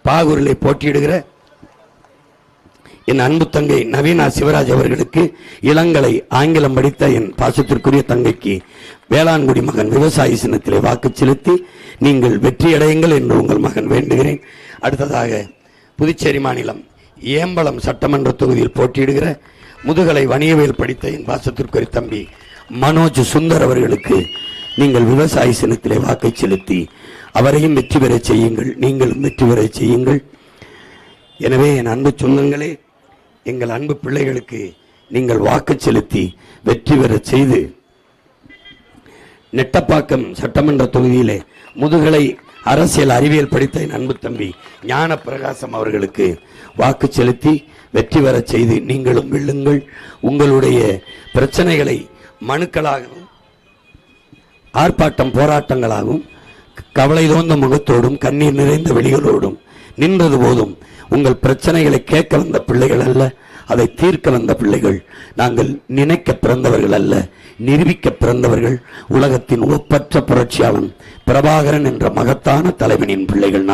பாகூரிலே போட்டியிடுகிற என் அன்பு தங்கை நவீனா சிவராஜ் அவர்களுக்கு, இளங்கலை ஆங்கிலம் படித்த என் பாசத்திற்குரிய தங்கைக்கு வேளாண்குடி மகன் விவசாயி சின்னத்திலே வாக்கு செலுத்தி நீங்கள் வெற்றியடையுங்கள் என்று உங்கள் மகன் வேண்டுகிறேன். அடுத்ததாக புதுச்சேரி மாநிலம் ஏம்பலம் சட்டமன்ற தொகுதியில் போட்டியிடுகிற முதுகலை வணிகவியல் படித்த என் பாசத்திற்குரிய தம்பி மனோஜ் சுந்தர் அவர்களுக்கு நீங்கள் விவசாயி சின்னத்திலே வாக்கை செலுத்தி அவரையும் வெற்றி பெற செய்யுங்கள், நீங்களும் வெற்றி பெற செய்யுங்கள். எனவே என் அன்பு சொந்தங்களே, எங்கள் அன்பு பிள்ளைகளுக்கு நீங்கள் வாக்கு செலுத்தி வெற்றி பெற செய்து நெட்டப்பாக்கம் சட்டமன்ற தொகுதியிலே முதுகலை அரசியல் அறிவியல் படித்த என் அன்பு தம்பி ஞான பிரகாசம் அவர்களுக்கு வாக்கு செலுத்தி வெற்றி பெற செய்து நீங்களும் வெல்லுங்கள். உங்களுடைய பிரச்சனைகளை மனுக்களாகவும் ஆர்ப்பாட்டம் போராட்டங்களாகவும் கவலை தோந்த முகத்தோடும் கண்ணீர் நிறைந்த வெளிகளோடும் நின்றது போதும் உங்கள் பிரச்சனைகளை கேட்க வந்த பிள்ளைகள் அல்ல, அதை தீர்க்க வந்த பிள்ளைகள். நாங்கள் நினைக்க பிறந்தவர்கள் அல்ல, நிரூபிக்க பிறந்தவர்கள். உலகத்தின் ஒப்பற்ற புரட்சியாளன் பிரபாகரன் என்ற மகத்தான தலைவனின் பிள்ளைகள்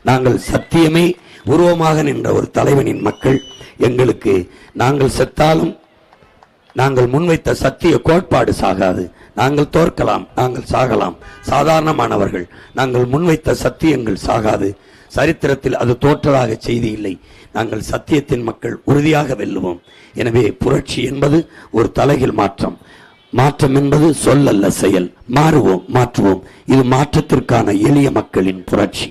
நாங்கள் சத்தியமே உருவமாக நின்ற ஒரு தலைவனின் மக்கள். எங்களுக்கு நாங்கள் செத்தாலும் நாங்கள் முன்வைத்த சத்திய கோட்பாடு சாகாது. நாங்கள் தோற்கலாம், நாங்கள் சாகலாம், சாதாரணமானவர்கள். நாங்கள் முன்வைத்த சத்தியங்கள் சாகாது. சரித்திரத்தில் அது தோற்றதாக செய்தி இல்லை. நாங்கள் சத்தியத்தின் மக்கள், உறுதியாக வெல்லுவோம். எனவே புரட்சி என்பது ஒரு தலைகீழ் மாற்றம். மாற்றம் என்பது சொல் அல்ல, செயல். மாறுவோம், மாற்றுவோம். இது மாற்றத்திற்கான எளிய மக்களின் புரட்சி.